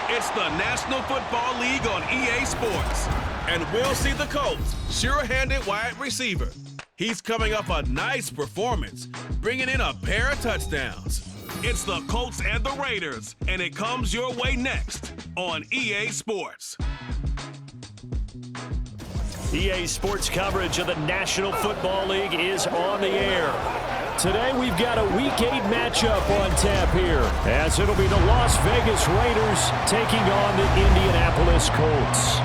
It's the National Football League on EA Sports. And we'll see the Colts sure-handed wide receiver. He's coming off a nice performance, bringing in a pair of touchdowns. It's the Colts and the Raiders, and it comes your way next on EA Sports. EA Sports coverage of the National Football League is on the air. Today we've got a Week 8 matchup on tap here, as it'll be the Las Vegas Raiders taking on the Indianapolis Colts.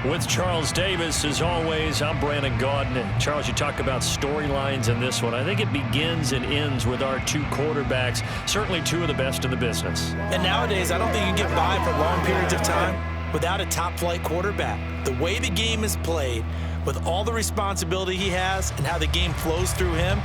With Charles Davis, as always, I'm Brandon Gaudin. Charles, you talk about storylines in this one. I think it begins and ends with our two quarterbacks, certainly two of the best in the business. And nowadays, I don't think you can get by for long periods of time without a top-flight quarterback. The way the game is played, with all the responsibility he has and how the game flows through him,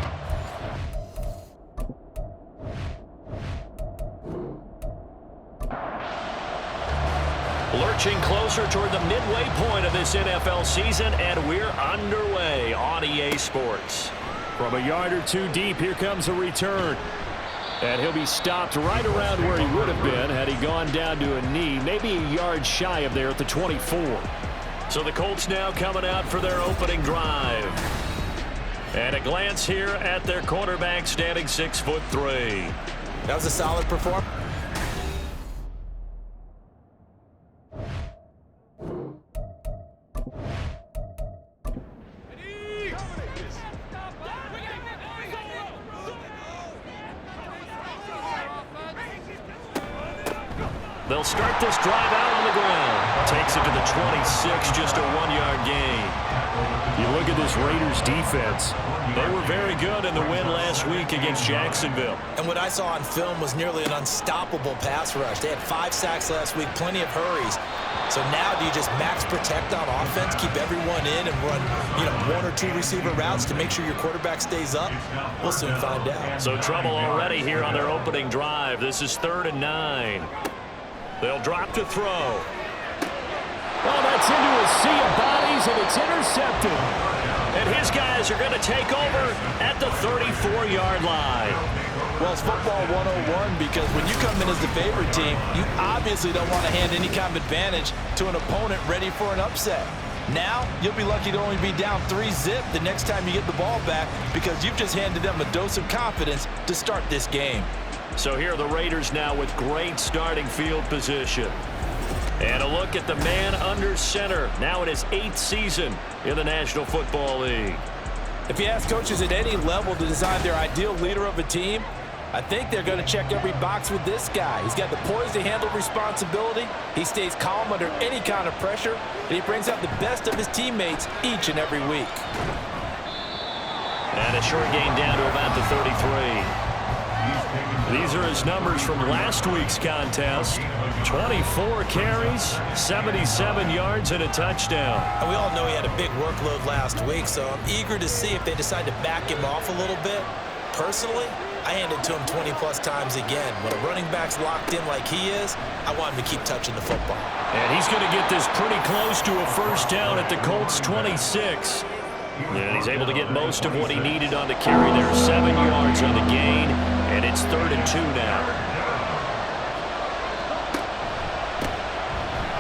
lurching closer toward the midway point of this NFL season, and we're underway on EA Sports. From a yard or two deep, here comes a return. And he'll be stopped right around where he would have been had he gone down to a knee, maybe a yard shy of there at the 24. So the Colts now coming out for their opening drive. And a glance here at their quarterback, standing 6'3". that was a solid performance. They'll start this drive out on the ground. Takes it to the 26, just a 1-yard gain. You look at this Raiders defense. They were very good in the win last week against Jacksonville. And what I saw on film was nearly an unstoppable pass rush. They had 5 sacks last week, plenty of hurries. So now do you just max protect on offense, keep everyone in, and run 1 or 2 receiver routes to make sure your quarterback stays up? We'll soon find out. So trouble already here on their opening drive. This is 3rd and 9. They'll drop to throw. Oh, that's into a sea of bodies, and it's intercepted. And his guys are going to take over at the 34-yard line. Well, it's football 101 because when you come in as the favorite team, you obviously don't want to hand any kind of advantage to an opponent ready for an upset. Now, you'll be lucky to only be down 3-zip the next time you get the ball back because you've just handed them a dose of confidence to start this game. So here are the Raiders now with great starting field position. And a look at the man under center, now in his 8th season in the National Football League. If you ask coaches at any level to design their ideal leader of a team, I think they're going to check every box with this guy. He's got the poise to handle responsibility. He stays calm under any kind of pressure, and he brings out the best of his teammates each and every week. And a short gain down to about the 33. These are his numbers from last week's contest. 24 carries, 77 yards, and a touchdown. And we all know he had a big workload last week, so I'm eager to see if they decide to back him off a little bit. Personally, I hand it to him 20-plus times again. When a running back's locked in like he is, I want him to keep touching the football. And he's going to get this pretty close to a first down at the Colts' 26. And he's able to get most of what he needed on the carry there. 7 yards on the gain, and it's 3rd and 2 now.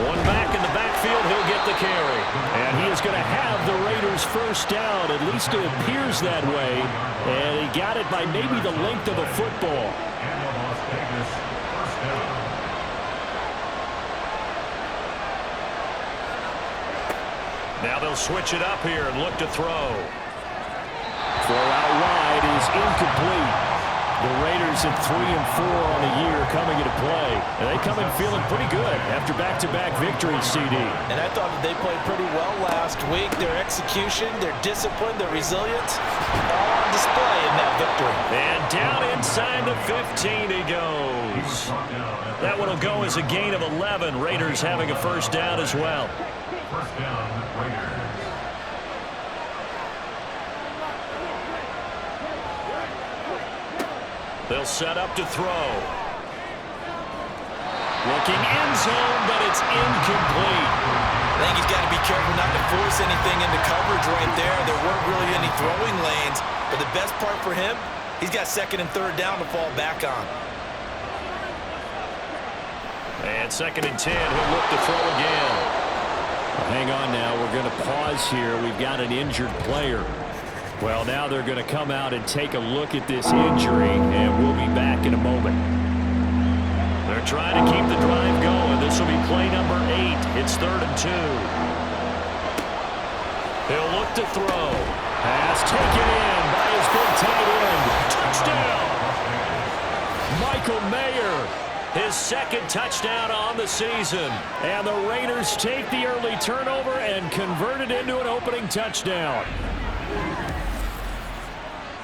One back in the backfield, he'll get the carry. And he is going to have the Raiders first down. At least it appears that way. And he got it by maybe the length of a football. Now they'll switch it up here and look to throw. Throw out wide is incomplete. The Raiders at 3-4 on the year coming into play. And they come in feeling pretty good after back-to-back victories, CD. And I thought that they played pretty well last week. Their execution, their discipline, their resilience, all on display in that victory. And down inside the 15 he goes. That one will go as a gain of 11. Raiders having a first down as well. First down, Raiders. They'll set up to throw. Looking end zone, but it's incomplete. I think he's got to be careful not to force anything into coverage right there. There weren't really any throwing lanes, but the best part for him, he's got second and third down to fall back on. And 2nd and 10, he'll look to throw again. Hang on now, we're going to pause here. We've got an injured player. Well, now they're going to come out and take a look at this injury, and we'll be back in a moment. They're trying to keep the drive going. This will be play number 8. It's 3rd and 2. He'll look to throw. Pass taken in by his big tight end. Touchdown! Michael Mayer, his 2nd touchdown on the season. And the Raiders take the early turnover and convert it into an opening touchdown.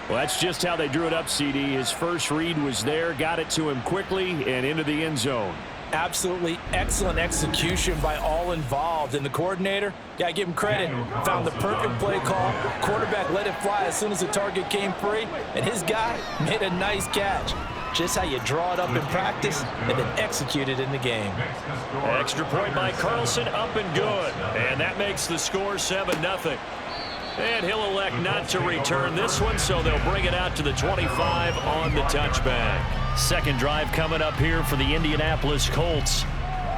Well, that's just how they drew it up, CD. His first read was there, got it to him quickly, and into the end zone. Absolutely excellent execution by all involved. And the coordinator, got to give him credit, found the perfect play call. Quarterback let it fly as soon as the target came free, and his guy made a nice catch. Just how you draw it up in practice and then execute it in the game. Extra point by Carlson, up and good. And that makes the score 7-0. And he'll elect not to return this one, so they'll bring it out to the 25 on the touchback. Second drive coming up here for the Indianapolis Colts.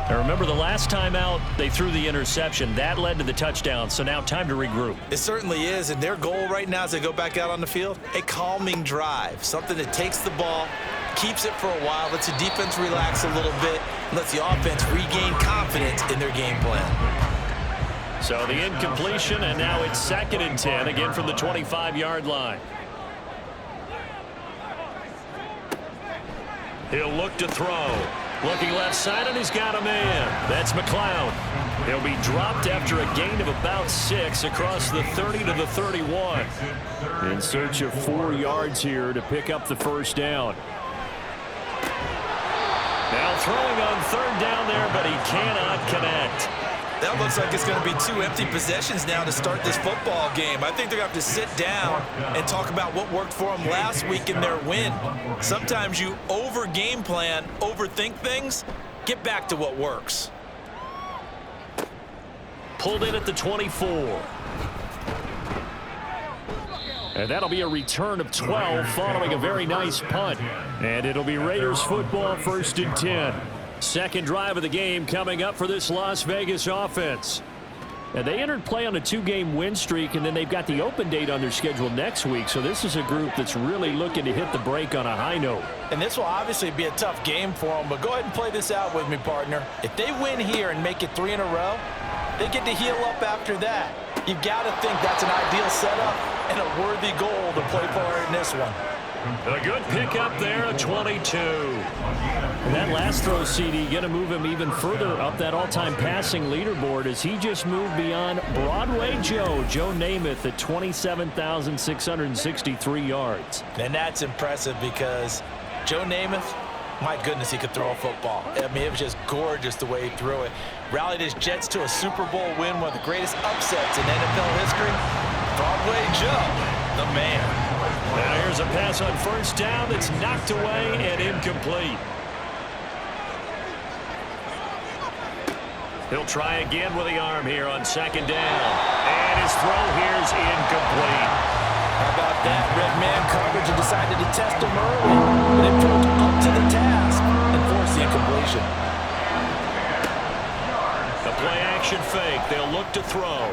Now remember, the last time out, they threw the interception. That led to the touchdown, so now time to regroup. It certainly is, and their goal right now as they go back out on the field, a calming drive, something that takes the ball, keeps it for a while, lets the defense relax a little bit, and lets the offense regain confidence in their game plan. So the incompletion, and now it's 2nd and 10, again from the 25-yard line. He'll look to throw. Looking left side, and he's got a man. That's McLeod. He'll be dropped after a gain of about 6 across the 30 to the 31. In search of 4 yards here to pick up the first down. Now throwing on 3rd down there, but he cannot connect. That looks like it's going to be 2 empty possessions now to start this football game. I think they're going to have to sit down and talk about what worked for them last week in their win. Sometimes you over-game plan, overthink things, get back to what works. Pulled in at the 24. And that'll be a return of 12 following a very nice punt. And it'll be Raiders football, 1st and 10. Second drive of the game coming up for this Las Vegas offense. And they entered play on a 2-game win streak, and then they've got the open date on their schedule next week. So this is a group that's really looking to hit the break on a high note. And this will obviously be a tough game for them, but go ahead and play this out with me, partner. If they win here and make it 3 in a row, they get to heal up after that. You've got to think that's an ideal setup and a worthy goal to play for in this one. A good pickup there, a 22. And that last throw, CD, going to move him even further up that all-time passing leaderboard as he just moved beyond Broadway Joe Namath at 27,663 yards. And that's impressive because Joe Namath, my goodness, he could throw a football. I mean, it was just gorgeous the way he threw it. Rallied his Jets to a Super Bowl win, one of the greatest upsets in NFL history. Broadway Joe, the man. Now here's a pass on 1st down that's knocked away and incomplete. He'll try again with the arm here on 2nd down. And his throw here is incomplete. How about that? Red man coverage and decided to test him early. But it proved up to the task and forced the incompletion. The play action fake. They'll look to throw.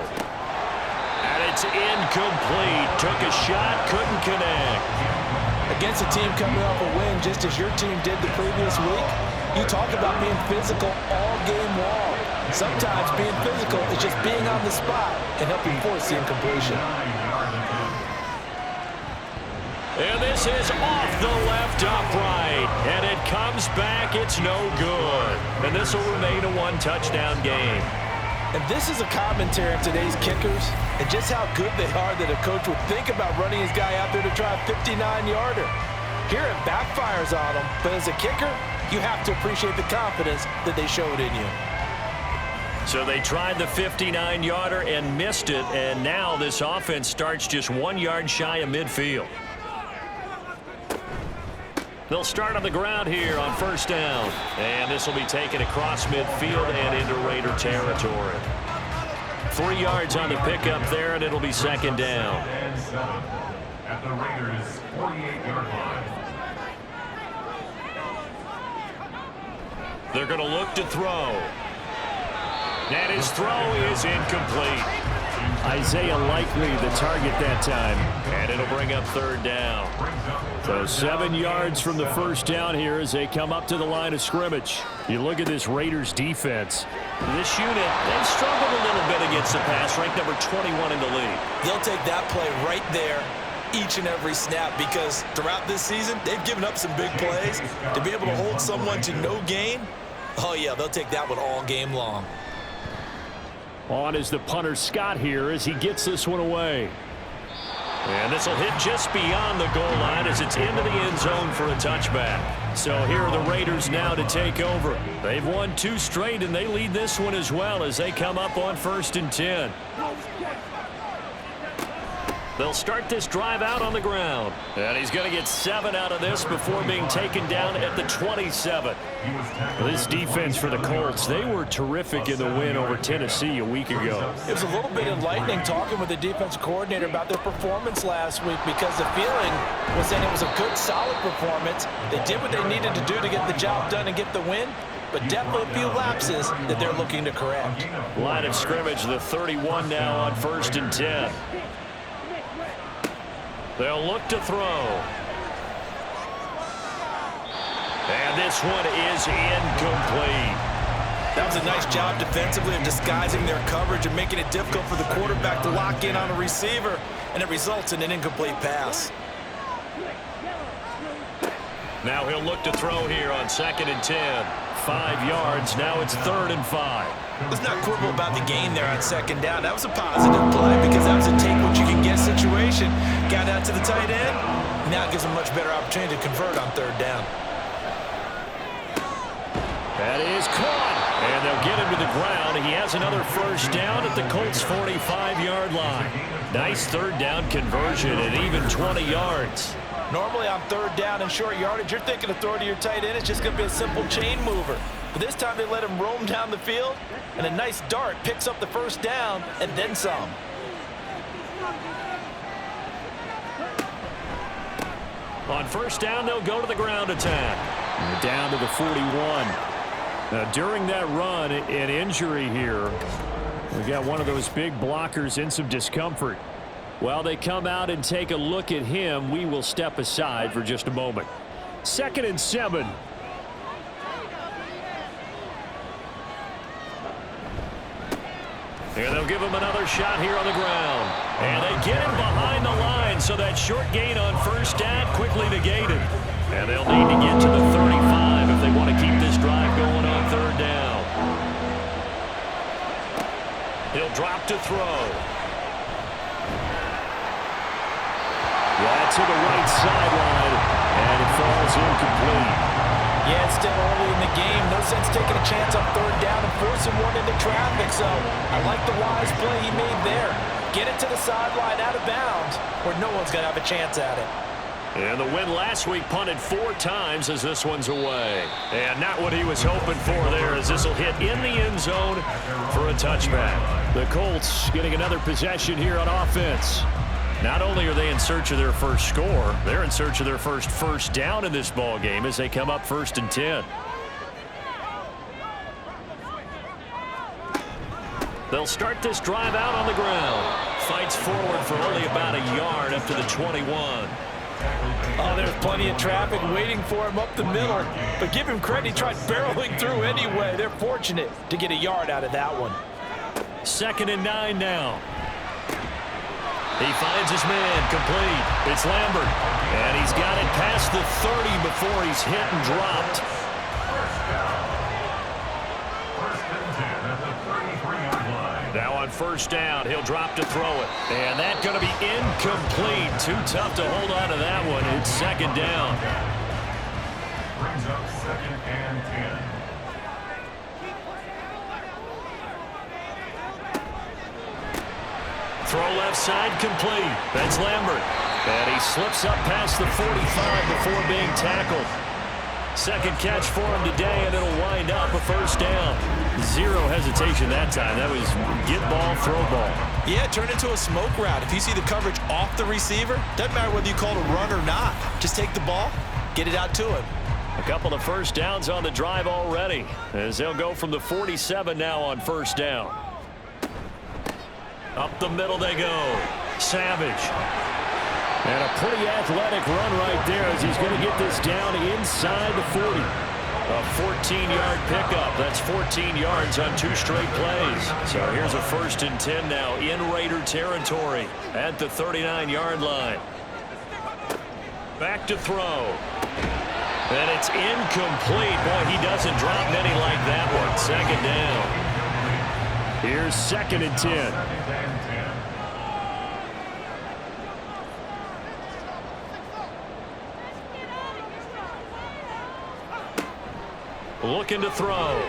And it's incomplete. Took a shot, couldn't connect. Against a team coming off a win just as your team did the previous week, you talk about being physical all game long. Sometimes being physical is just being on the spot and helping force the incompletion. And this is off the left upright. And it comes back. It's no good. And this will remain a 1-touchdown game. And this is a commentary on today's kickers and just how good they are that a coach would think about running his guy out there to try a 59-yarder. Here it backfires on him, but as a kicker, you have to appreciate the confidence that they showed in you. So they tried the 59-yarder and missed it, and now this offense starts just 1 yard shy of midfield. They'll start on the ground here on 1st down. And this will be taken across midfield and into Raider territory. 3 yards on the pickup there, and it'll be second down. At the Raiders' 48-yard line. They're going to look to throw. And his throw is incomplete. Isaiah Likely the target that time. And it'll bring up third down. So 7 yards from the first down here as they come up to the line of scrimmage. You look at this Raiders defense. This unit, they've struggled a little bit against the pass, ranked number 21 in the league. They'll take that play right there each and every snap because throughout this season, they've given up some big plays. To be able to hold someone to no gain, oh yeah, they'll take that one all game long. On is the punter Scott here as he gets this one away. And this will hit just beyond the goal line as it's into the end zone for a touchback. So here are the Raiders now to take over. They've won 2 straight, and they lead this one as well as they come up on 1st and 10. They'll start this drive out on the ground. And he's going to get 7 out of this before being taken down at the 27. This defense for the Colts, they were terrific in the win over Tennessee a week ago. It was a little bit enlightening talking with the defense coordinator about their performance last week because the feeling was that it was a good, solid performance. They did what they needed to do to get the job done and get the win, but definitely a few lapses that they're looking to correct. Line of scrimmage, the 31 now on 1st and 10. They'll look to throw. And this one is incomplete. That was a nice job defensively of disguising their coverage and making it difficult for the quarterback to lock in on a receiver, and it results in an incomplete pass. Now he'll look to throw here on 2nd and 10. 5 yards. Now it's 3rd and 5. Let's not quibble about the gain there on 2nd down. That was a positive play because that was a take-what-you-can-get situation. Got out to the tight end. Now it gives them a much better opportunity to convert on 3rd down. That is caught. And they'll get him to the ground. He has another 1st down at the Colts' 45-yard line. Nice 3rd down conversion at even 20 yards. Normally on 3rd down and short yardage, you're thinking of throwing to your tight end. It's just going to be a simple chain mover. But this time they let him roam down the field, and a nice dart picks up the 1st down and then some. On 1st down, they'll go to the ground attack. And down to the 41. Now, during that run, an injury here. We got one of those big blockers in some discomfort. While they come out and take a look at him, we will step aside for just a moment. 2nd and 7. And they'll give him another shot here on the ground. And they get him behind the line, so that short gain on 1st down quickly negated. And they'll need to get to the 35 if they want to keep this drive going on 3rd down. He'll drop to throw. Yeah, to the right sideline, and it falls incomplete. Yeah, it's still early in the game. No sense taking a chance on 3rd down and forcing one into traffic. So I like the wise play he made there. Get it to the sideline out of bounds where no one's going to have a chance at it. And the win last week punted 4 times as this one's away. And not what he was hoping for there as this will hit in the end zone for a touchback. The Colts getting another possession here on offense. Not only are they in search of their first score, they're in search of their first down in this ball game as they come up 1st and 10. They'll start this drive out on the ground. Fights forward for only about a yard up to the 21. Oh, there's plenty of traffic waiting for him up the middle. But give him credit, he tried barreling through anyway. They're fortunate to get a yard out of that one. 2nd and 9 now. He finds his man complete. It's Lambert. And he's got it past the 30 before he's hit and dropped. Now on 1st down, he'll drop to throw it. And that's going to be incomplete. Too tough to hold on to that one. It's 2nd down. Brings up 2nd and 10. Throw left side complete. That's Lambert. And he slips up past the 45 before being tackled. Second catch for him today, and it'll wind up a first down. Zero hesitation that time. That was get ball, throw ball. Yeah, turn into a smoke route. If you see the coverage off the receiver, doesn't matter whether you call it a run or not. Just take the ball, get it out to him. A couple of first downs on the drive already, as they'll go from the 47 now on first down. Up the middle they go. Savage. And a pretty athletic run right there as he's going to get this down inside the 40. A 14-yard pickup. That's 14 yards on 2 straight plays. So here's a 1st and 10 now in Raider territory at the 39-yard line. Back to throw. And it's incomplete. Boy, he doesn't drop many like that one. Second down. Here's 2nd and 10. Looking to throw.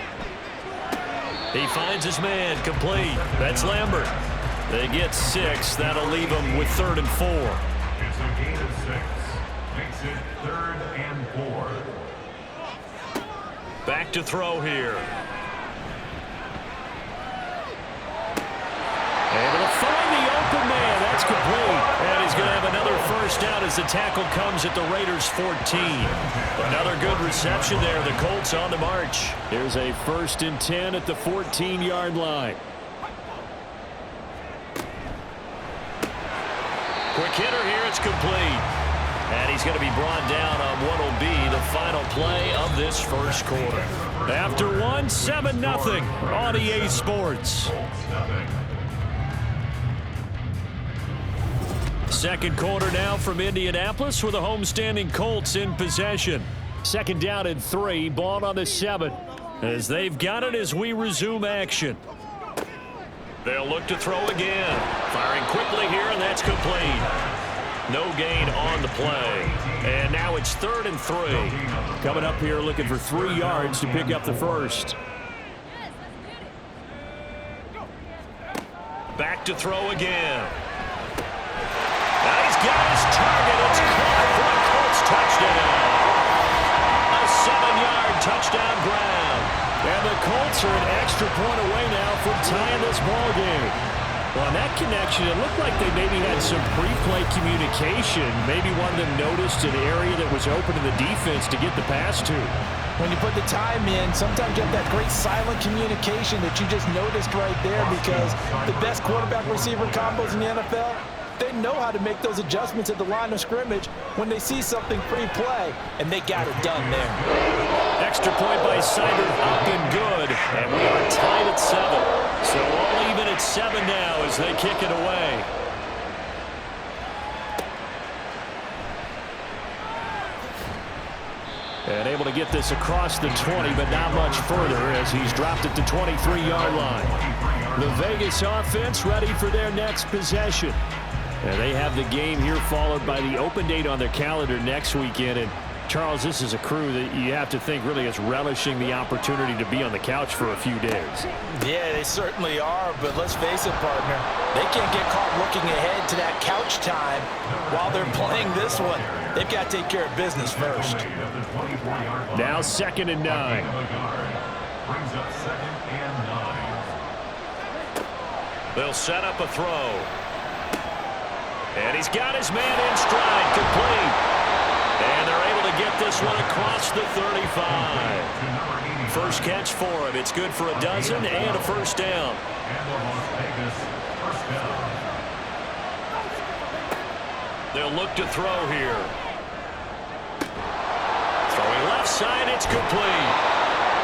He finds his man, complete. That's Lambert. They get 6. That'll leave them with 3rd and 4. It's a gain of 6. Makes it 3rd and 4. Back to throw here. Able to find the open man. That's complete. And he's going to have another first down as the tackle comes at the Raiders' 14. Another good reception there. The Colts on the march. Here's a 1st and 10 at the 14-yard line. Quick hitter here. It's complete. And he's going to be brought down on what will be the final play of this first quarter. After one, 7-0 on EA Sports. Second quarter now from Indianapolis with the homestanding Colts in possession. 2nd down and 3, ball on the 7. As they've got it as we resume action. They'll look to throw again. Firing quickly here, and that's complete. No gain on the play. And now it's 3rd and 3. Coming up here looking for 3 yards to pick up the first. Back to throw again. Now he's got his target. It's caught for a Colts touchdown. A 7-yard touchdown grab. And the Colts are an extra point away now from tying this ball game. Well, on that connection, it looked like they maybe had some pre-play communication. Maybe one of them noticed an area that was open to the defense to get the pass to. When you put the time in, sometimes you have that great silent communication that you just noticed right there, because the best quarterback-receiver combos in the NFL, they know how to make those adjustments at the line of scrimmage when they see something pre-play, and they got it done there. Extra point by Seibert, up and good, and we are tied at 7. So all even at 7 now as they kick it away. And able to get this across the 20, but not much further as he's dropped at the 23-yard line. The Vegas offense ready for their next possession. And they have the game here followed by the open date on their calendar next weekend. And Charles, this is a crew that you have to think really is relishing the opportunity to be on the couch for a few days. Yeah, they certainly are, but let's face it, partner. They can't get caught looking ahead to that couch time while they're playing this one. They've got to take care of business first. Now 2nd and 9. Brings up 2nd and 9. They'll set up a throw. And he's got his man in stride, complete. And they're able to get this one across the 35. First catch for him. It's good for a dozen and a first down. And the Las Vegas first down. They'll look to throw here. Throwing left side, it's complete.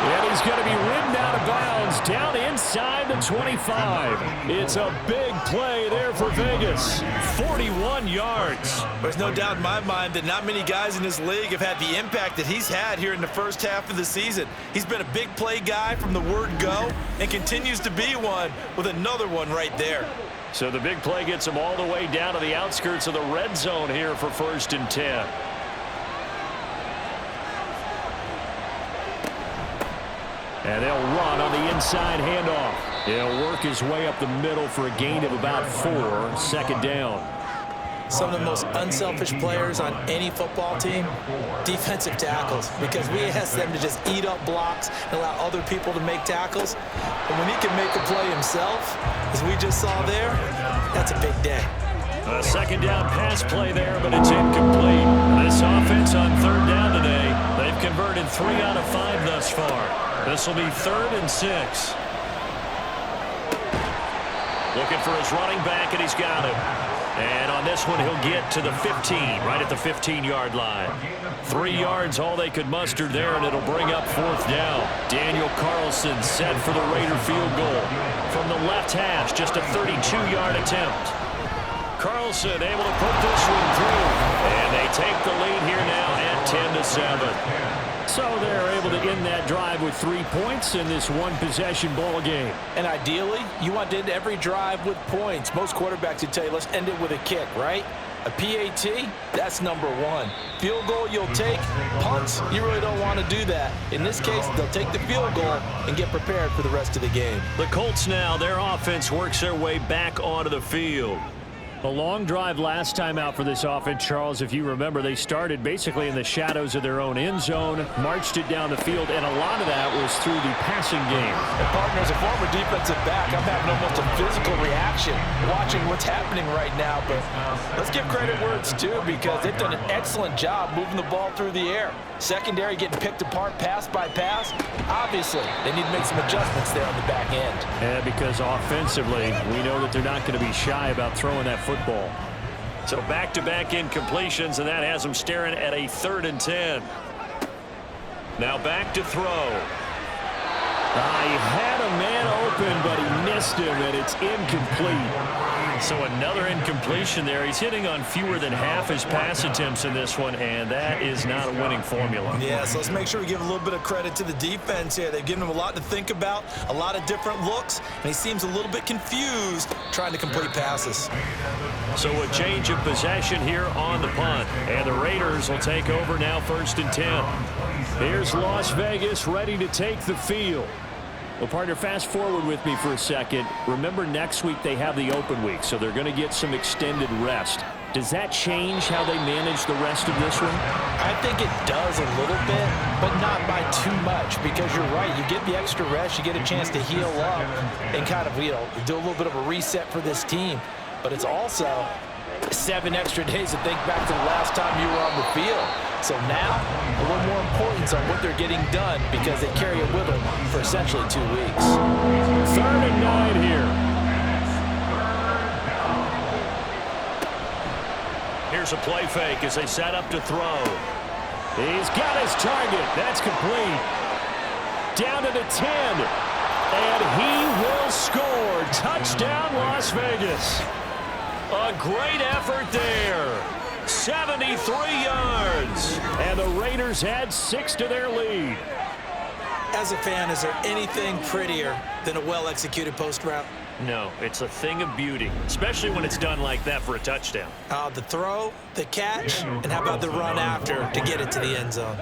And he's going to be ridden out of bounds down inside the 25. It's a big play there for Vegas. 41 yards. There's no doubt in my mind that not many guys in this league have had the impact that he's had here in the first half of the season. He's been a big play guy from the word go and continues to be one with another one right there. So the big play gets him all the way down to the outskirts of the red zone here for 1st and 10. And they'll run on the inside handoff. He'll work his way up the middle for a gain of about 4. 2nd down. some of the most unselfish players on any football team? Defensive tackles, because we ask them to just eat up blocks and allow other people to make tackles. And when he can make a play himself, as we just saw there, that's a big day. A second down pass play there, but it's incomplete. This offense on third down today, they've converted 3 out of 5 thus far. This will be 3rd and 6. Looking for his running back, and he's got him. And on this one, he'll get to the 15, right at the 15-yard line. 3 yards, all they could muster there, and it'll bring up 4th down. Daniel Carlson set for the Raider field goal. From the left hash, just a 32-yard attempt. Carlson able to put this one through. And they take the lead here now at 10-7. So they're able to end that drive with 3 points in this one-possession ball game. And ideally, you want to end every drive with points. Most quarterbacks would tell you, let's end it with a kick, right? A PAT, that's number 1. Field goal you'll take. Punts, you really don't want to do that. In this case, they'll take the field goal and get prepared for the rest of the game. The Colts now, their offense works their way back onto the field. A long drive last time out for this offense, Charles. If you remember, they started basically in the shadows of their own end zone, marched it down the field, and a lot of that was through the passing game. And partner, as a former defensive back, I'm having almost a physical reaction watching what's happening right now. But let's give credit where it's due, because they've done an excellent job moving the ball through the air. Secondary getting picked apart pass by pass. Obviously, they need to make some adjustments there on the back end. Yeah, because offensively, we know that they're not going to be shy about throwing that football. So back-to-back incompletions, and that has them staring at a 3rd and 10. Now back to throw. He had a man open, but he missed him, and it's incomplete. So another incompletion there. He's hitting on fewer than half his pass attempts in this one, and that is not a winning formula. Yeah, so let's make sure we give a little bit of credit to the defense here. They've given him a lot to think about, a lot of different looks, and he seems a little bit confused trying to complete passes. So a change of possession here on the punt, and the Raiders will take over now 1st and 10. Here's Las Vegas ready to take the field. Well, partner, fast forward with me for a second. Remember, next week they have the open week, so they're going to get some extended rest. Does that change how they manage the rest of this one? I think it does a little bit, but not by too much, because you're right. You get the extra rest, you get a chance to heal up and kind of, do a little bit of a reset for this team. But it's also 7 extra days to think back to the last time you were on the field. So now, a little more importance on what they're getting done, because they carry it with them for essentially 2 weeks. 3rd and 9 here. Here's a play fake as they set up to throw. He's got his target. That's complete. Down to the 10. And he will score. Touchdown, Las Vegas. A great effort there. 73 yards. And the Raiders add 6 to their lead. As a fan, is there anything prettier than a well-executed post route? No, it's a thing of beauty, especially when it's done like that for a touchdown. The throw, the catch, and how about the run after to get it to the end zone?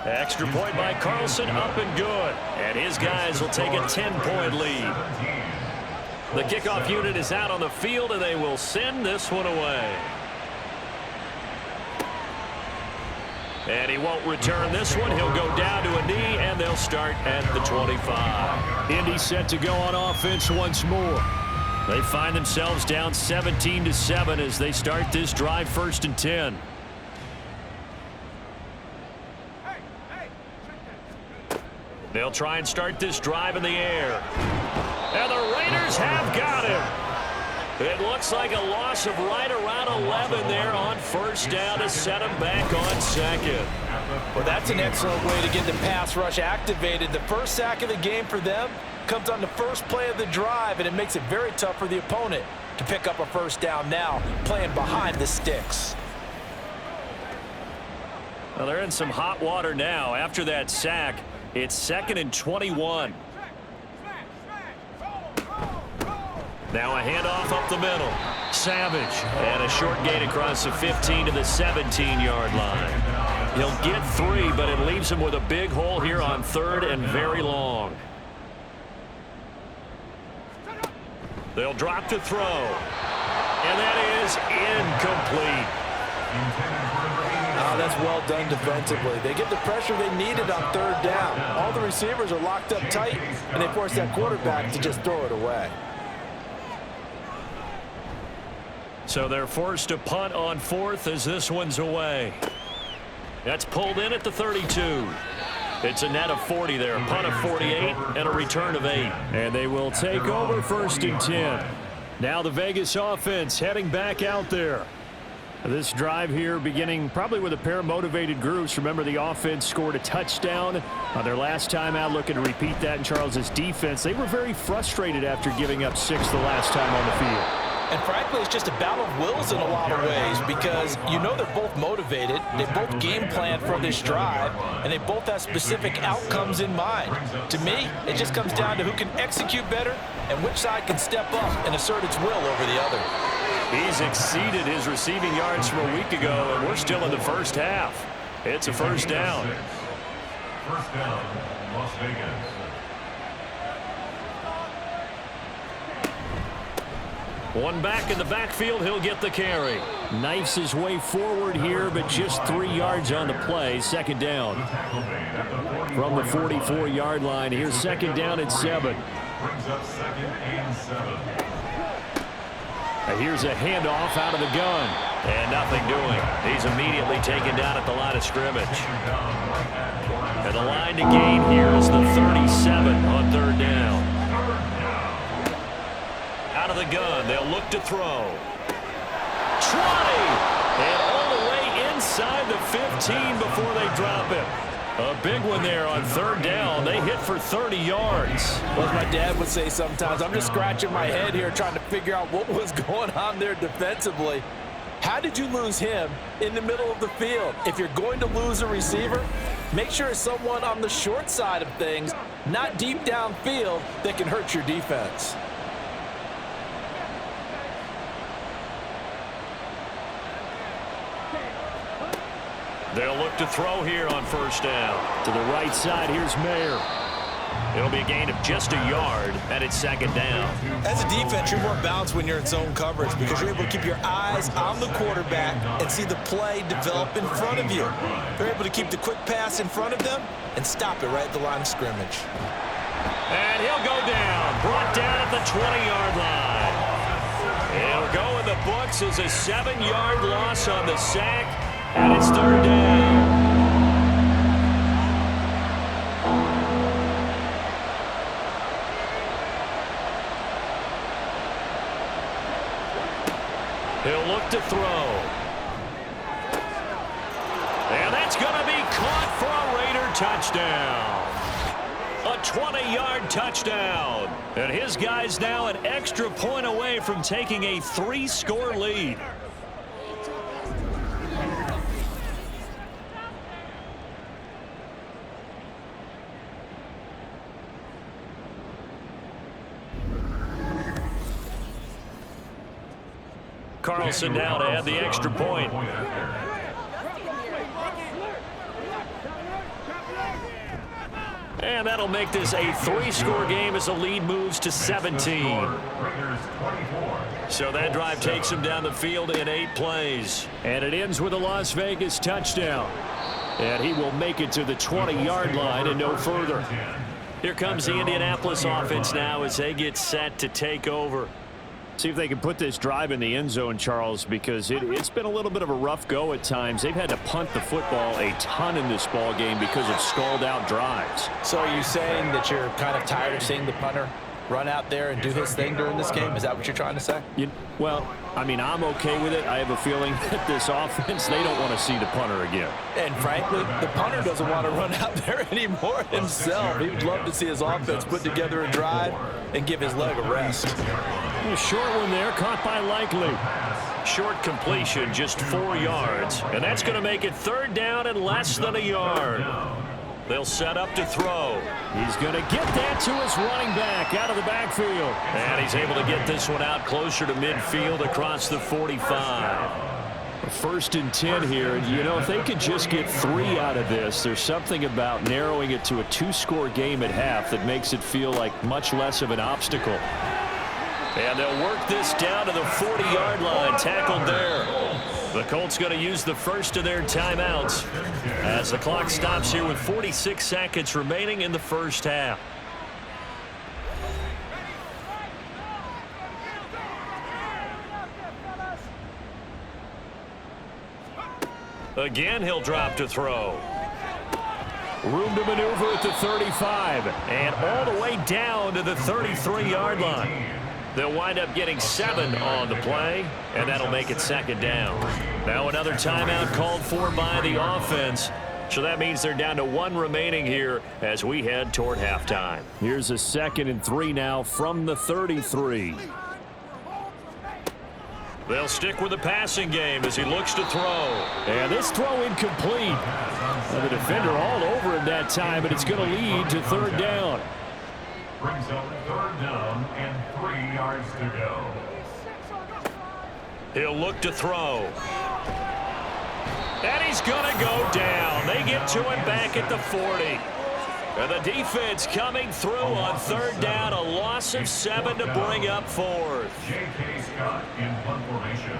Extra point by Carlson, up and good. And his guys will take a 10-point lead. The kickoff unit is out on the field, and they will send this one away. And he won't return this one. He'll go down to a knee, and they'll start at the 25. Indy set to go on offense once more. They find themselves down 17-7 as they start this drive 1st and 10. They'll try and start this drive in the air. And the Raiders have got him. It looks like a loss of right around 11 there on 1st down to set him back on 2nd. Well, that's an excellent way to get the pass rush activated. The first sack of the game for them comes on the first play of the drive, and it makes it very tough for the opponent to pick up a 1st down now, playing behind the sticks. Well, they're in some hot water now. After that sack, it's 2nd and 21. Now a handoff up the middle. Savage. And a short gain across the 15 to the 17-yard line. He'll get 3, but it leaves him with a big hole here on 3rd and very long. They'll drop to throw. And that is incomplete. Oh, that's well done defensively. They get the pressure they needed on third down. All the receivers are locked up tight, and they force that quarterback to just throw it away. So they're forced to punt on fourth as this one's away. That's pulled in at the 32. It's a net of 40 there, a punt of 48, and a return of 8. And they will take over 1st and 10. Now the Vegas offense heading back out there. This drive here beginning probably with a pair of motivated groups. Remember, the offense scored a touchdown on their last time out, looking to repeat that in Charles' defense. They were very frustrated after giving up 6 the last time on the field. And frankly, it's just a battle of wills in a lot of ways because you know they're both motivated, they both game plan for this drive, and they both have specific outcomes in mind. To me, it just comes down to who can execute better and which side can step up and assert its will over the other. He's exceeded his receiving yards from a week ago, and we're still in the first half. It's a first down. First down, Las Vegas. One back in the backfield, he'll get the carry. Knifes his way forward here, but just 3 yards on the play. 2nd down. From the 44-yard line, here's 2nd down and 7. Brings up 2nd and 7. Here's a handoff out of the gun. And nothing doing. He's immediately taken down at the line of scrimmage. And the line to gain here is the 37 on 3rd down. Out of the gun, they'll look to throw. 20! And all the way inside the 15 before they drop it. A big one there on 3rd down. They hit for 30 yards. Well, as my dad would say sometimes, I'm just scratching my head here trying to figure out what was going on there defensively. How did you lose him in the middle of the field? If you're going to lose a receiver, make sure it's someone on the short side of things, not deep downfield, that can hurt your defense. They'll look to throw here on 1st down. To the right side, here's Mayer. It'll be a gain of just a yard, and it's 2nd down. As a defense, you're more balanced when you're in zone coverage because you're able to keep your eyes on the quarterback and see the play develop in front of you. They're able to keep the quick pass in front of them and stop it right at the line of scrimmage. And he'll go down, brought down at the 20-yard line. It'll go in the books as a 7-yard loss on the sack, and it's 3rd down. He'll look to throw. And that's going to be caught for a Raider touchdown. A 20-yard touchdown. And his guy's now an extra point away from taking a 3-score lead. Carlson now to add the extra point. And that'll make this a 3-score game as the lead moves to 17. So that drive takes him down the field in 8 plays. And it ends with a Las Vegas touchdown. And he will make it to the 20-yard line and no further. Here comes the Indianapolis offense now as they get set to take over. See if they can put this drive in the end zone, Charles, because it's been a little bit of a rough go at times. They've had to punt the football a ton in this ball game because of stalled-out drives. So are you saying that you're kind of tired of seeing the punter run out there and do his thing during this game? Is that what you're trying to say? Well, I mean, I'm okay with it. I have a feeling that this offense, they don't want to see the punter again. And frankly, the punter doesn't want to run out there anymore himself. He would love to see his offense put together a drive and give his leg a rest. A short one there, caught by Likely. Short completion, just 4 yards. And that's going to make it 3rd down and less than a yard. They'll set up to throw. He's going to get that to his running back out of the backfield. And he's able to get this one out closer to midfield across the 45. 1st and 10 here. And, you know, if they could just get 3 out of this, there's something about narrowing it to a 2-score game at half that makes it feel like much less of an obstacle. And they'll work this down to the 40-yard line, tackled there. The Colts going to use the first of their timeouts as the clock stops here with 46 seconds remaining in the first half. Again, he'll drop to throw. Room to maneuver at the 35 and all the way down to the 33-yard line. They'll wind up getting 7 on the play, and that'll make it second down. Now another timeout called for by the offense. So that means they're down to 1 remaining here as we head toward halftime. Here's a 2nd and 3 now from the 33. They'll stick with the passing game as he looks to throw. And this throw incomplete. The defender all over him that time, but it's going to lead to third down. Brings up third down and 3 yards to go. He'll look to throw. And he's going to go down. They get to him back at the 40. And the defense coming through on third down. A loss of 7 to bring up fourth. J.K. Scott in punt formation.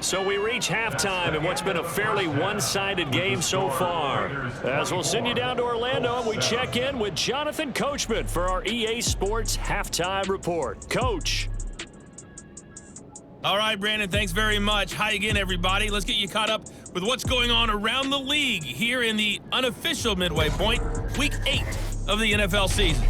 So we reach halftime in what's been a fairly one-sided game so far. As we'll send you down to Orlando, and we check in with Jonathan Coachman for our EA Sports Halftime Report. Coach. All right, Brandon, thanks very much. Hi again, everybody. Let's get you caught up with what's going on around the league here in the unofficial midway point, Week 8 of the NFL season.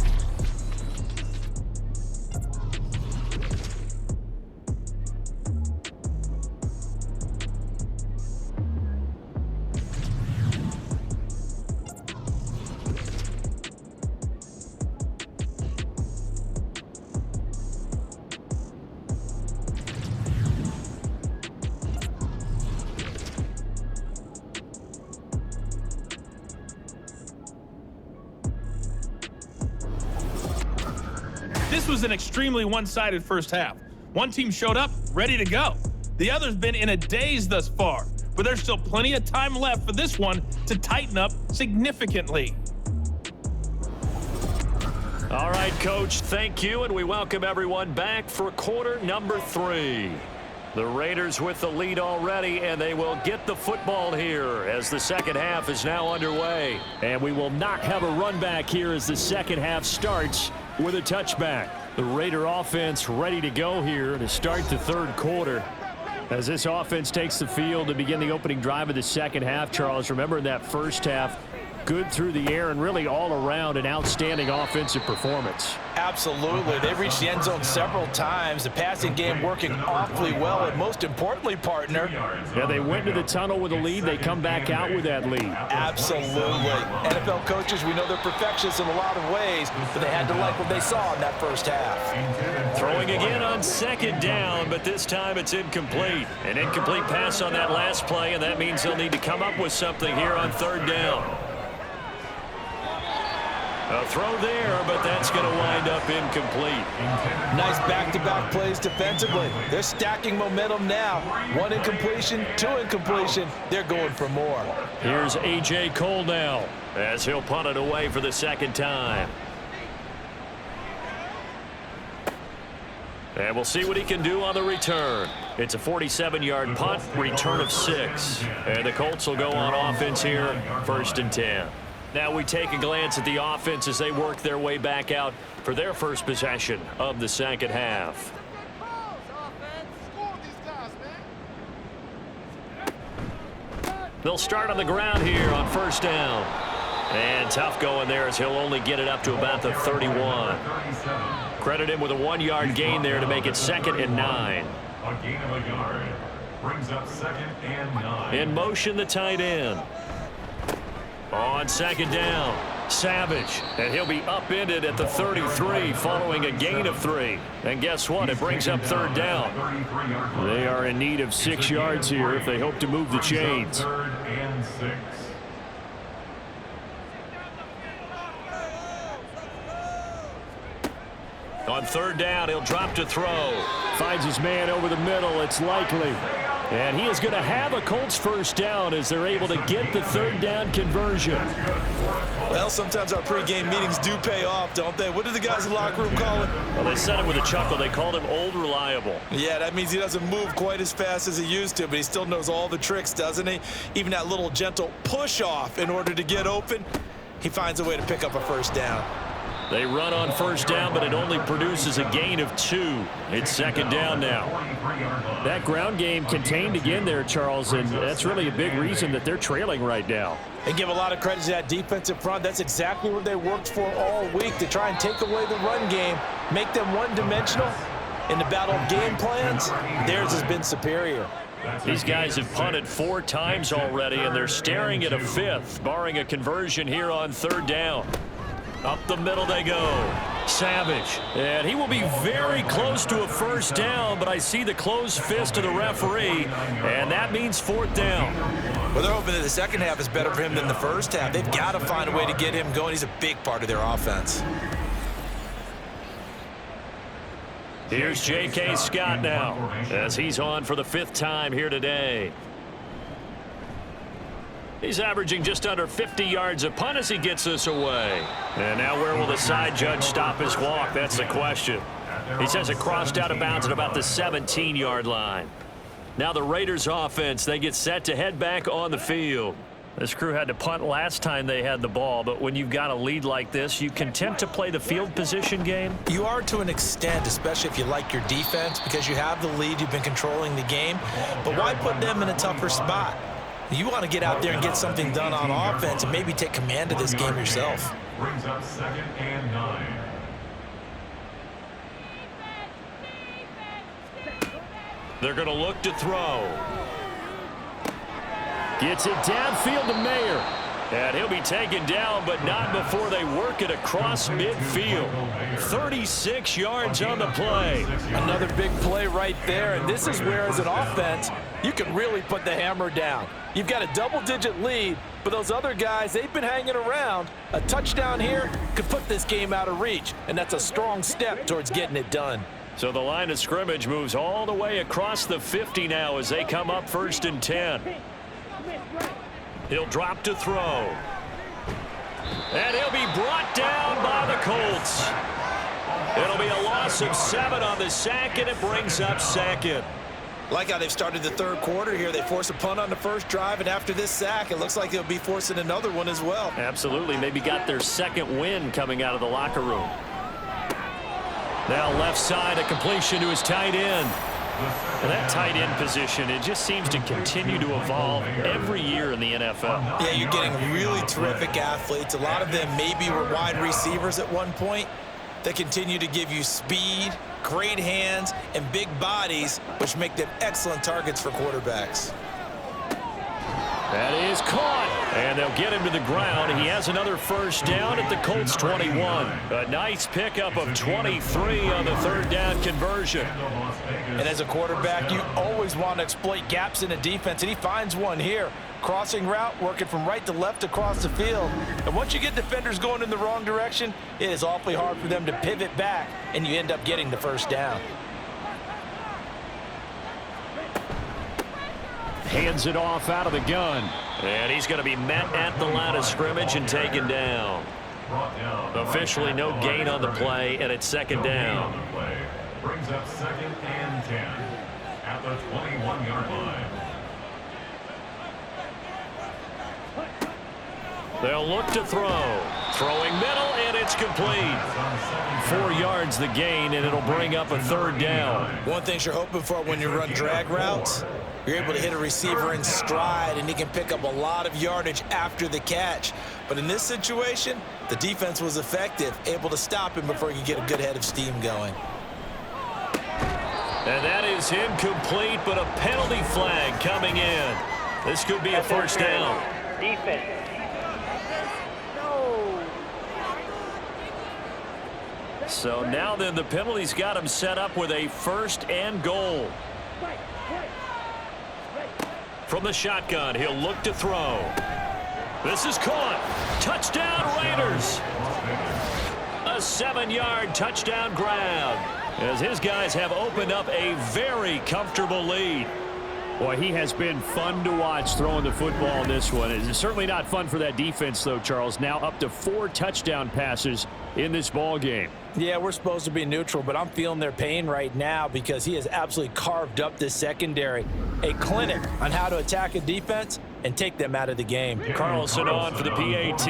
This was an extremely one-sided first half. One team showed up ready to go. The other's been in a daze thus far, but there's still plenty of time left for this one to tighten up significantly. All right, Coach, thank you, and we welcome everyone back for quarter number 3. The Raiders with the lead already, and they will get the football here as the second half is now underway. And we will not have a run back here as the second half starts with a touchback. The Raider offense ready to go here to start the third quarter. As this offense takes the field to begin the opening drive of the second half, Charles, remember in that first half, good through the air and really all around an outstanding offensive performance. Absolutely. They've reached the end zone several times. The passing game working awfully well, and most importantly, partner. Yeah, they went to the tunnel with a lead. They come back out with that lead. Absolutely. NFL coaches, we know they're perfectionists in a lot of ways, but they had to like what they saw in that first half. Throwing again on second down, but this time it's incomplete. An incomplete pass on that last play, and that means they'll need to come up with something here on third down. A throw there, but that's going to wind up incomplete. Nice back-to-back plays defensively. They're stacking momentum now. 1 incompletion, 2 incompletion. They're going for more. Here's A.J. Cole now as he'll punt it away for the second time. And we'll see what he can do on the return. It's a 47-yard punt, return of 6. And the Colts will go on offense here, 1st and 10. Now we take a glance at the offense as they work their way back out for their first possession of the second half. They'll start on the ground here on first down. And tough going there as he'll only get it up to about the 31. Credit him with a 1-yard gain there to make it 2nd and 9. A gain of a yard. Brings up 2nd and 9. In motion, the tight end. On second down, Savage, and he'll be upended at the 33 following a gain of 3. And guess what? It brings up third down. They are in need of 6 yards here if they hope to move the chains. 3rd and 6. On third down, he'll drop to throw. Finds his man over the middle. It's likely. And he is going to have a Colts first down as they're able to get the third down conversion. Well, sometimes our pregame meetings do pay off, don't they? What do the guys in the locker room call it? Well, they said it with a chuckle. They called him Old Reliable. Yeah, that means he doesn't move quite as fast as he used to, but he still knows all the tricks, doesn't he? Even that little gentle push-off in order to get open, he finds a way to pick up a first down. They run on first down, but it only produces a gain of 2. It's second down now. That ground game contained again there, Charles, and that's really a big reason that they're trailing right now. And give a lot of credit to that defensive front. That's exactly what they worked for all week, to try and take away the run game, make them one-dimensional. In the battle of game plans, theirs has been superior. These guys have punted 4 times already, and they're staring at a 5th, barring a conversion here on third down. Up the middle they go. Savage. And he will be very close to a first down, but I see the closed fist of the referee, and that means fourth down. Well, they're hoping that the second half is better for him than the first half. They've got to find a way to get him going. He's a big part of their offense. Here's J.K. Scott now, as he's on for the 5th time here today. He's averaging just under 50 yards a punt as he gets this away. And now where will the side judge stop his walk? That's the question. He says it crossed out of bounds at about the 17-yard line. Now the Raiders offense, they get set to head back on the field. This crew had to punt last time they had the ball, but when you've got a lead like this, you can tend to play the field position game. You are to an extent, especially if you like your defense, because you have the lead, you've been controlling the game. But why put them in a tougher spot? You want to get out there and get something done on offense and maybe take command of this game yourself. Brings up 2nd and 9. They're going to look to throw. Gets it downfield to Mayer. And he'll be taken down, but not before they work it across midfield. 36 yards on the play. Another big play right there, and this is where, as an offense, you can really put the hammer down. You've got a double-digit lead, but those other guys, they've been hanging around. A touchdown here could put this game out of reach, and that's a strong step towards getting it done. So the line of scrimmage moves all the way across the 50 now as they come up 1st and 10. He'll drop to throw. And he'll be brought down by the Colts. It'll be a loss of 7 on the sack, and it brings up 2nd. Like how they've started the third quarter here. They force a punt on the first drive, and after this sack, it looks like they'll be forcing another one as well. Absolutely. Maybe got their 2nd win coming out of the locker room. Now left side, a completion to his tight end. And that tight end position, it just seems to continue to evolve every year in the NFL. Yeah, you're getting really terrific athletes. A lot of them maybe were wide receivers at one point. They continue to give you speed, great hands, and big bodies, which make them excellent targets for quarterbacks. That is caught, and they'll get him to the ground. He has another first down at the Colts 21. A nice pickup of 23 on the third down conversion. And as a quarterback, you always want to exploit gaps in a defense, and he finds one here. Crossing route, working from right to left across the field. And once you get defenders going in the wrong direction, it is awfully hard for them to pivot back, and you end up getting the first down. Hands it off out of the gun. And he's going to be met at the line of scrimmage and taken down. Officially no gain on the play, and it's 2nd down. Brings up 2nd and 10 at the 21-yard line. They'll look to throw. Throwing middle, and it's complete. 4 yards the gain, and it'll bring up a third down. One thing you're hoping for when you run drag routes, you're able to hit a receiver in stride, and he can pick up a lot of yardage after the catch. But in this situation, the defense was effective, able to stop him before he could get a good head of steam going. And that is incomplete, but a penalty flag coming in. This could be a first down. Defense. So now then the penalty's got him set up with a 1st and goal. From the shotgun, he'll look to throw. This is caught. Touchdown Raiders. A 7-yard touchdown grab, as his guys have opened up a very comfortable lead. Boy, he has been fun to watch throwing the football in this one. It's certainly not fun for that defense, though, Charles. Now up to 4 touchdown passes in this ball game. Yeah, we're supposed to be neutral, but I'm feeling their pain right now because he has absolutely carved up this secondary. A clinic on how to attack a defense and take them out of the game. Carlson on for the PAT.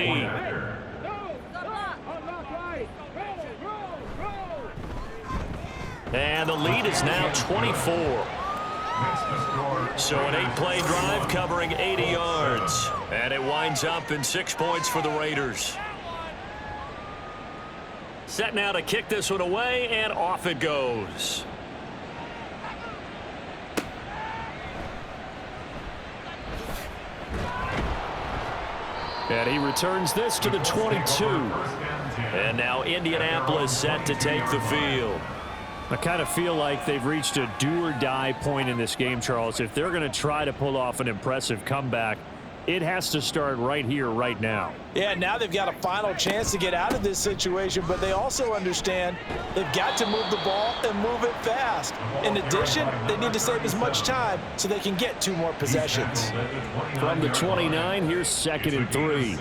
And the lead is now 24. So an 8-play drive covering 80 yards. And it winds up in 6 points for the Raiders. Set now to kick this one away, and off it goes. And he returns this to the 22. And now Indianapolis set to take the field. I kind of feel like they've reached a do-or-die point in this game, Charles. If they're going to try to pull off an impressive comeback, it has to start right here, right now. Yeah, now they've got a final chance to get out of this situation, but they also understand they've got to move the ball and move it fast. In addition, they need to save as much time so they can get 2 more possessions. From the 29, here's 2nd and 3.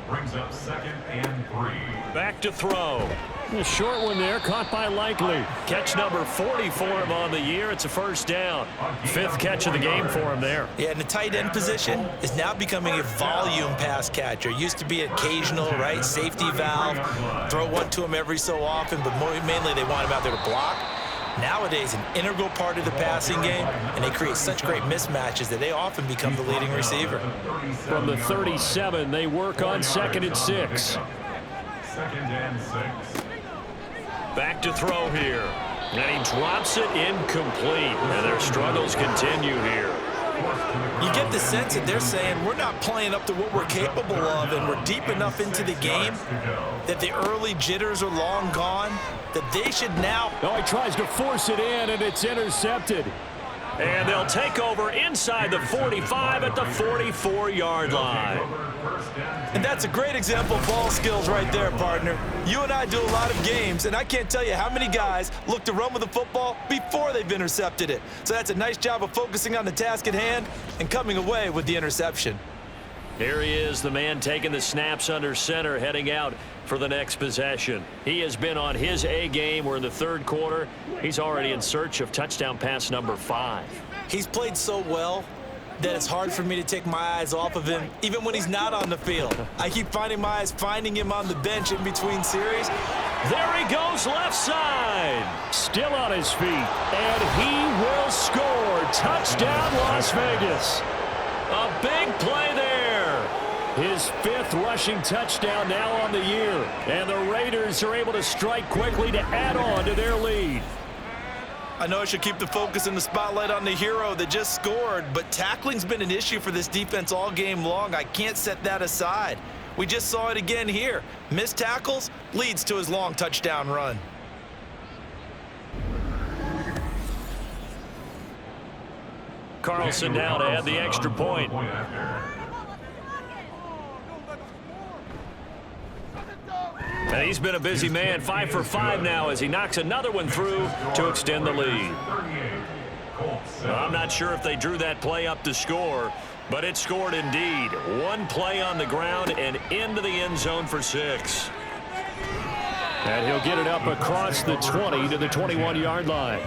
Brings up 2nd and 3. Back to throw. A short one there, caught by Likely. Catch number 40 for him on the year. It's a first down. 5th catch of the game for him there. Yeah, and the tight end position is now becoming a volume pass catcher. Used to be occasional, right? Safety valve. Throw one to him every so often, but mainly they want him out there to block. Nowadays, an integral part of the passing game, and they create such great mismatches that they often become the leading receiver. From the 37, they work on 2nd and 6. 2nd and 6. Back to throw here. And he drops it incomplete. And their struggles continue here. You get the sense that they're saying we're not playing up to what we're capable of, and we're deep enough into the game that the early jitters are long gone, that they should now. Oh, he tries to force it in, and it's intercepted. And they'll take over inside the 45 at the 44-yard line. And that's a great example of ball skills right there, partner. You and I do a lot of games, and I can't tell you how many guys look to run with the football before they've intercepted it. So that's a nice job of focusing on the task at hand and coming away with the interception. Here he is, the man taking the snaps under center, heading out for the next possession. He has been on his A game. We're in the 3rd quarter. He's already in search of touchdown pass number 5. He's played so well that it's hard for me to take my eyes off of him, even when he's not on the field. I keep finding my eyes finding him on the bench in between series. There he goes, left side. Still on his feet, and he will score. Touchdown, Las Vegas. A big play there. His 5th rushing touchdown now on the year. And the Raiders are able to strike quickly to add on to their lead. I know I should keep the focus and the spotlight on the hero that just scored, but tackling's been an issue for this defense all game long. I can't set that aside. We just saw it again here. Missed tackles leads to his long touchdown run. Carlson now to add the extra point. And he's been a busy man, 5 for 5 now as he knocks another one through to extend the lead. I'm not sure if they drew that play up to score, but it scored indeed. One play on the ground and into the end zone for 6. And he'll get it up across the 20 to the 21-yard line.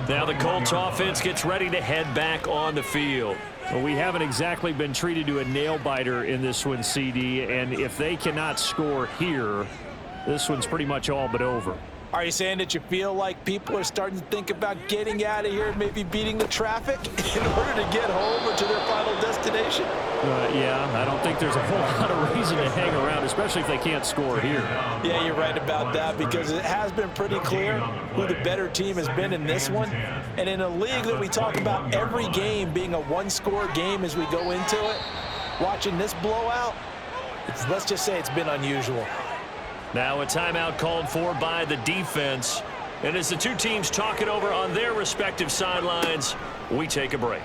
Now the Colts offense gets ready to head back on the field. Well, we haven't exactly been treated to a nail-biter in this one, CD, and if they cannot score here, this one's pretty much all but over. Are you saying that you feel like people are starting to think about getting out of here and maybe beating the traffic in order to get home or to their final destination? Yeah, I don't think there's a whole lot of reason to hang around, especially if they can't score here. Yeah, you're right about that, because it has been pretty clear who the better team has been in this one. And in a league that we talk about every game being a one-score game as we go into it, watching this blowout, let's just say it's been unusual. Now a timeout called for by the defense. And as the two teams talk it over on their respective sidelines, we take a break.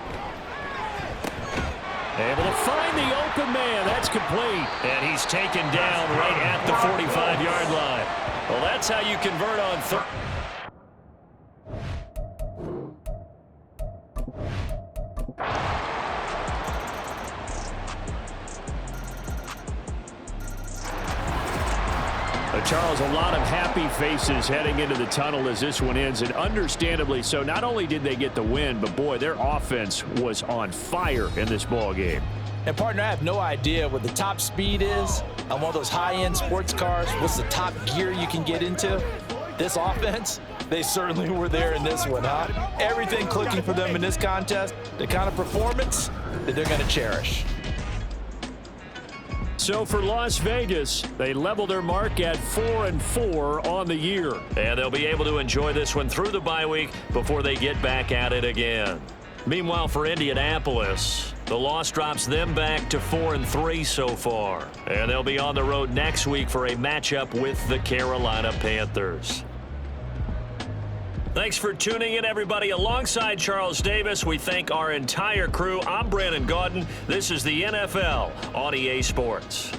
Able to find the open man. That's complete. And he's taken down right at the 45-yard line. Well, that's how you convert on third. Charles, a lot of happy faces heading into the tunnel as this one ends, and understandably so. Not only did they get the win, but boy, their offense was on fire in this ball game. And partner, I have no idea what the top speed is on one of those high-end sports cars. What's the top gear you can get into? This offense, they certainly were there in this one, huh? Everything clicking for them in this contest, the kind of performance that they're going to cherish. So for Las Vegas, they level their mark at 4-4 on the year. And they'll be able to enjoy this one through the bye week before they get back at it again. Meanwhile, for Indianapolis, the loss drops them back to 4-3 so far. And they'll be on the road next week for a matchup with the Carolina Panthers. Thanks for tuning in, everybody. Alongside Charles Davis, we thank our entire crew. I'm Brandon Gaudin. This is the NFL on EA Sports.